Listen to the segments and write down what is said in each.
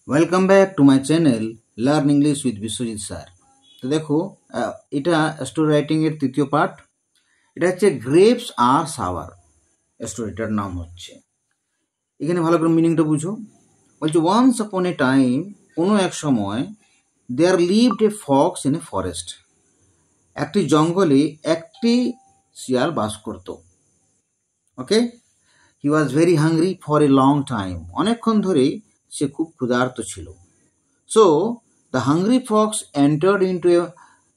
Welcome back to my channel learn English with Biswajit sir. তো দেখো, এটা স্টোরি রাইটিংয়ের তৃতীয় পার্ট। এটা হচ্ছে গ্রেপস আর সাওয়ার। স্টোরিটার নাম হচ্ছে, এখানে ভালো করে মিনিংটা বুঝো। বলছে ওয়ান্স আপন এ টাইম, কোনো এক সময়, there lived a fox in a forest. একটি জঙ্গলে একটি শিয়াল বাস করত। Okay, he was very hungry for a long time. অনেকক্ষণ ধরেই সে খুব ক্ষুধার্ত ছিল। So the hungry fox entered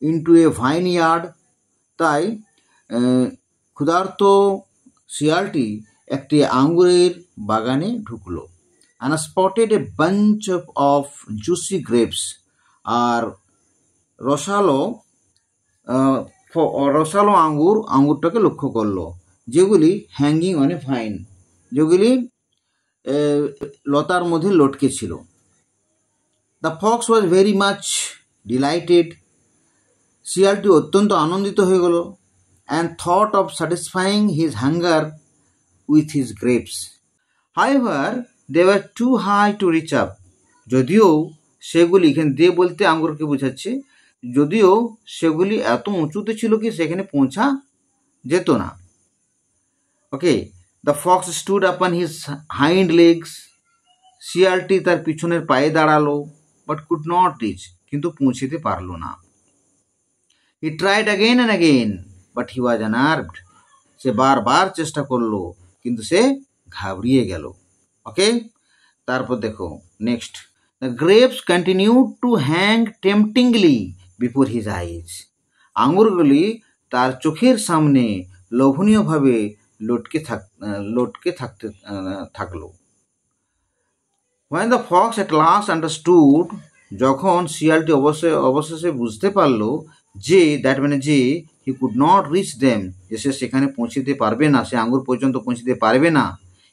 into a vineyard. তাই ক্ষুধার্ত শিয়ালটি একটি আঙ্গুরের বাগানে ঢুকলো। and spotted a bunch of juicy grapes. আর রসালো আঙ্গুরটাকে লক্ষ্য করলো, যেগুলি হ্যাঙ্গিং অন এ ভাইন, যেগুলি লতার মধ্যে লটকে ছিল। The fox was very much delighted. শিয়ালটি অত্যন্ত আনন্দিত হয়ে গেল and thought of satisfying his hunger with his grapes. However, they were too high to reach up. যদিও সেগুলি, এখানে দে বলতে আঙ্গুরকে বোঝাচ্ছে, যদিও সেগুলি এত উঁচুতে ছিল কি সেখানে পৌঁছা যেত না। ওকে, the fox stood upon his hind legs. শিয়ালটি তার পিছনের পায়ে দাঁড়ালো, but could not reach, কিন্তু পৌঁছতে পারলো না। He tried again and again, but he was unnerved. সে বারবার চেষ্টা করলো, কিন্তু সে ঘাবড়িয়ে গেল। ওকে, তারপর দেখো next. The grapes continued to hang temptingly before his eyes. আঙ্গুরগুলি তার চোখের সামনে লোভনীয়ভাবে লটকে থাকলো। When the fox at last understood, যখন শিয়ালটি অবশেষে বুঝতে পারলো যে, দ্যাট মানে যে, he could not reach them, যে সে সেখানে পৌঁছতে পারবে না, সে আঙ্গুর পর্যন্ত পৌঁছতে পারবে না,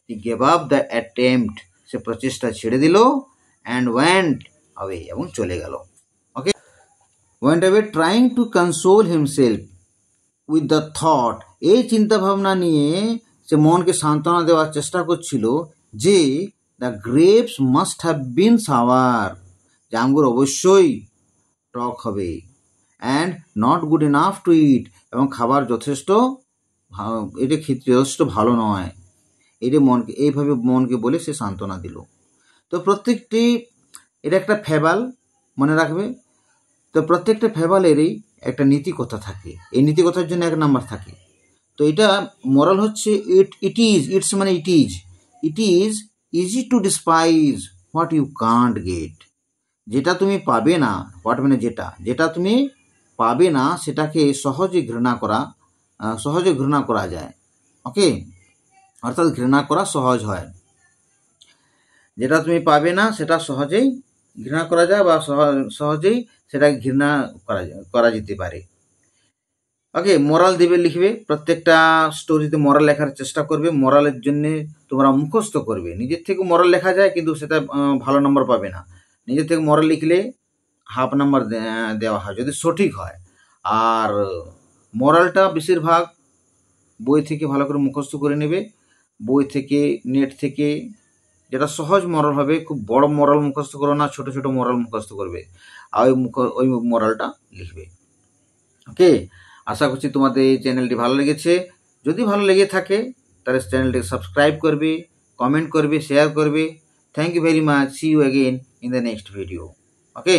he gave up the attempt, সে প্রচেষ্টা ছেড়ে দিল, and went away, এবং চলে গেল। ওকে, went away trying to console himself with the thought, এই চিন্তা ভাবনা নিয়ে সে মনকে সান্ত্বনা দেওয়ার চেষ্টা করছিল যে the grapes must have been sour, যে আঙ্গুর অবশ্যই টক হবে, and not good enough to eat, এবং খাবার যথেষ্ট ভালো নয়। এইভাবে মনকে বলে সে সান্ত্বনা দিল। তো প্রত্যেকটি, এটা একটা ফেবাল, মনে রাখবে। তো প্রত্যেকটা ফেবালেরই একটা নীতি কথা থাকে, এই নীতি কথার জন্য 1 নাম্বার থাকে। তো এটা মোরাল হচ্ছে, ইটস মানে it is easy to despise what you can't get. যেটা তুমি পাবে না, হোয়াট মানে যেটা তুমি পাবে না সেটাকে সহজে ঘৃণা করা যায়। ওকে, অর্থাৎ ঘৃণা করা সহজ হয়। যেটা তুমি পাবে না সেটা সহজেই ঘৃণা করা যায়, বা সহজেই সেটাকে ঘৃণা করা যেতে পারে। ওকে, মোরাল লিখবে, প্রত্যেকটা স্টোরিতে মোরাল লেখার চেষ্টা করবে। মোরালের জন্য তোমরা মুখস্থ করবে। নিজের থেকে মোরাল লেখা যায়, কিন্তু সেটা ভালো নম্বর পাবে না। নিজের থেকে মোরাল লিখলে হাফ নাম্বার দেওয়া হয় যদি সঠিক হয়। আর মোরালটা বেশিরভাগ বই থেকে ভালো করে মুখস্থ করে নেবে। বই থেকে, নেট থেকে, যেটা সহজ মোরাল হবে। খুব বড় মোরাল মুখস্থ করো না, ছোট ছোট মোরাল মুখস্থ করবে, আর ওই মোরালটা লিখবে। ওকে, আশা করছি তোমাদের এই চ্যানেলটি ভালো লেগেছে। যদি ভালো লেগে থাকে তাহলে চ্যানেলটি সাবস্ক্রাইব করবে, কমেন্ট করবে, শেয়ার করবে। Thank you very much. See you again in the next video. Okay.